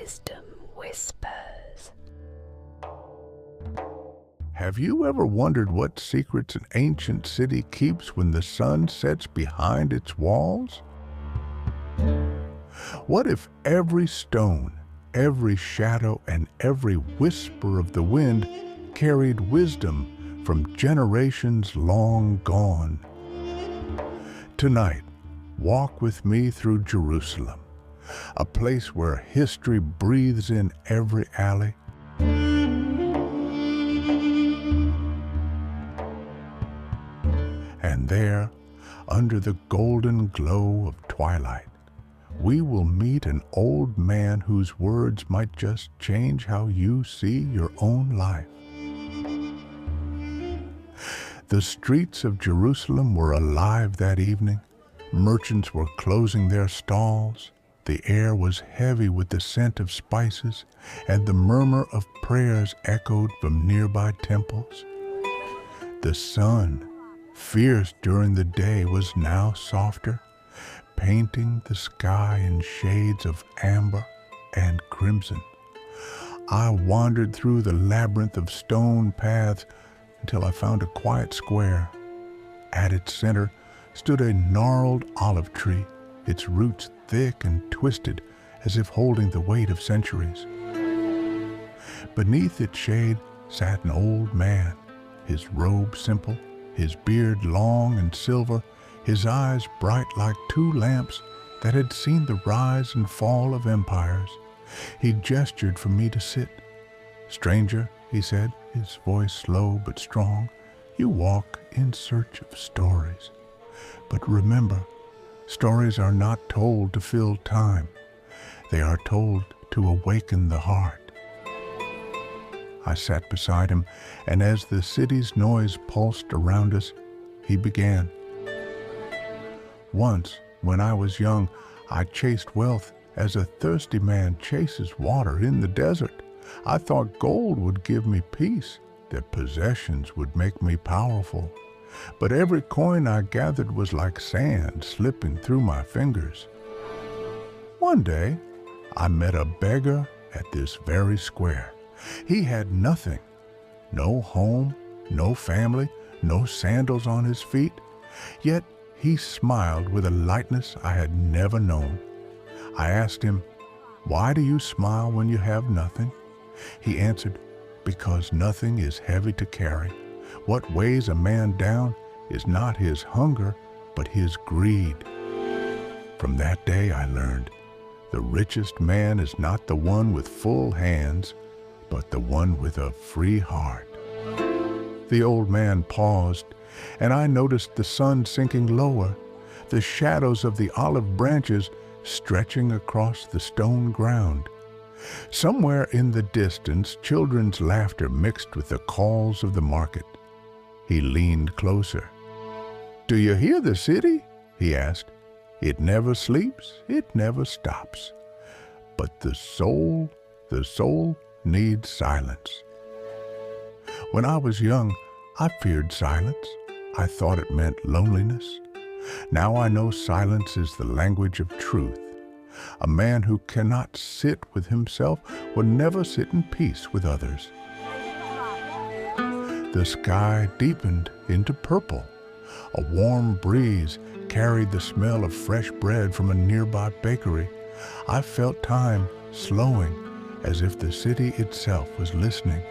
wisdom whispers. Have you ever wondered what secrets an ancient city keeps when the sun sets behind its walls? What if every stone, every shadow, and every whisper of the wind carried wisdom from generations long gone? Tonight, walk with me through Jerusalem, a place where history breathes in every alley. And there, under the golden glow of twilight, we will meet an old man whose words might just change how you see your own life. The streets of Jerusalem were alive that evening. Merchants were closing their stalls. The air was heavy with the scent of spices, and the murmur of prayers echoed from nearby temples. The sun, fierce during the day, was now softer, painting the sky in shades of amber and crimson. I wandered through the labyrinth of stone paths until I found a quiet square. At its center stood a gnarled olive tree, its roots thick and twisted as if holding the weight of centuries. Beneath its shade sat an old man, his robe simple, his beard long and silver, his eyes bright like two lamps that had seen the rise and fall of empires. He gestured for me to sit. "Stranger," he said, his voice slow but strong, "you walk in search of stories. But remember, stories are not told to fill time. They are told to awaken the heart." I sat beside him, and as the city's noise pulsed around us, he began. "Once, when I was young, I chased wealth as a thirsty man chases water in the desert. I thought gold would give me peace, that possessions would make me powerful. But every coin I gathered was like sand slipping through my fingers. One day, I met a beggar at this very square. He had nothing, no home, no family, no sandals on his feet. Yet he smiled with a lightness I had never known. I asked him, 'Why do you smile when you have nothing?' He answered, 'Because nothing is heavy to carry. What weighs a man down is not his hunger, but his greed.' From that day I learned, the richest man is not the one with full hands, but the one with a free heart." The old man paused, and I noticed the sun sinking lower, the shadows of the olive branches stretching across the stone ground. Somewhere in the distance, children's laughter mixed with the calls of the market. He leaned closer. "Do you hear the city?" he asked. "It never sleeps, it never stops. But the soul needs silence." When I was young, I feared silence. I thought it meant loneliness. Now I know silence is the language of truth. A man who cannot sit with himself will never sit in peace with others. The sky deepened into purple. A warm breeze carried the smell of fresh bread from a nearby bakery. I felt time slowing, as if the city itself was listening.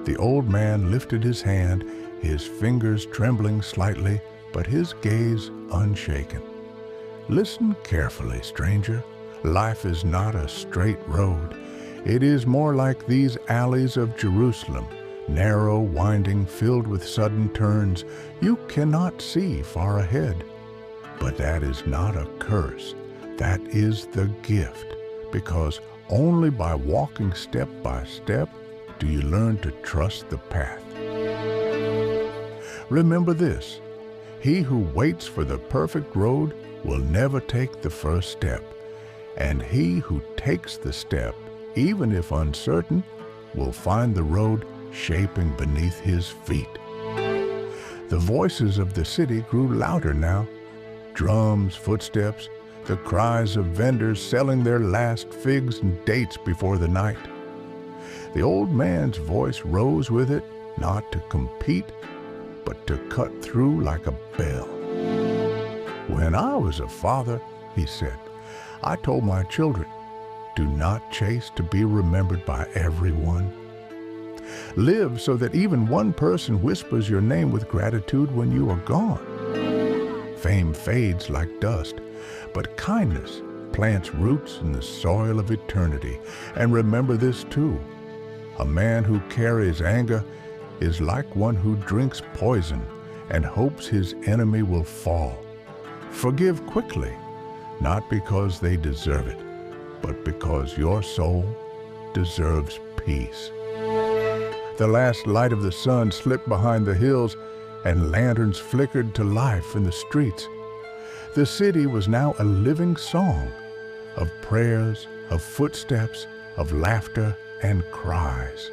The old man lifted his hand, his fingers trembling slightly, but his gaze unshaken. "Listen carefully, stranger. Life is not a straight road. It is more like these alleys of Jerusalem, narrow, winding, filled with sudden turns. You cannot see far ahead. But that is not a curse. That is the gift, because only by walking step by step do you learn to trust the path. Remember this: he who waits for the perfect road will never take the first step, and he who takes the step, even if uncertain, will find the road shaping beneath his feet." The voices of the city grew louder now. Drums, footsteps, the cries of vendors selling their last figs and dates before the night. The old man's voice rose with it, not to compete, but to cut through like a bell. When I was a father, he said, I told my children, do not chase to be remembered by everyone. Live so that even one person whispers your name with gratitude when you are gone. Fame fades like dust, but kindness plants roots in the soil of eternity. And remember this too, a man who carries anger is like one who drinks poison and hopes his enemy will fall. Forgive quickly, not because they deserve it, but because your soul deserves peace. The last light of the sun slipped behind the hills, and lanterns flickered to life in the streets. The city was now a living song of prayers, of footsteps, of laughter and cries.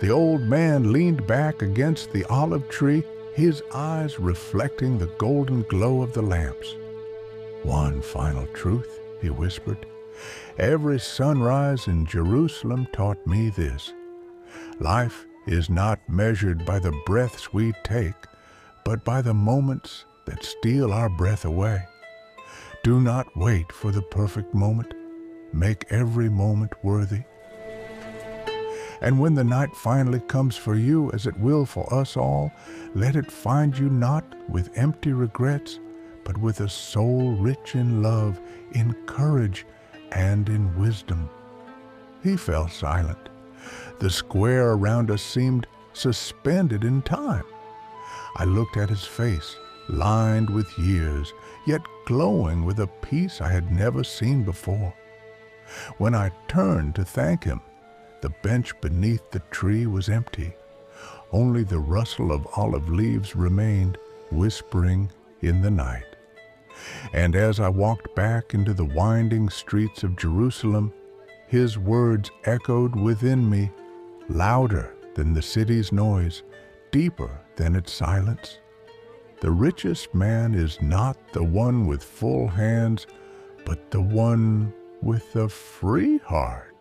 The old man leaned back against the olive tree, his eyes reflecting the golden glow of the lamps. One final truth, he whispered. Every sunrise in Jerusalem taught me this. Life is not measured by the breaths we take, but by the moments that steal our breath away. Do not wait for the perfect moment. Make every moment worthy. And when the night finally comes for you, as it will for us all, let it find you not with empty regrets, but with a soul rich in love, in courage, and in wisdom. He fell silent. The square around us seemed suspended in time. I looked at his face, lined with years, yet glowing with a peace I had never seen before. When I turned to thank him, the bench beneath the tree was empty. Only the rustle of olive leaves remained, whispering in the night. And as I walked back into the winding streets of Jerusalem, his words echoed within me, louder than the city's noise, deeper than its silence. The richest man is not the one with full hands, but the one with a free heart.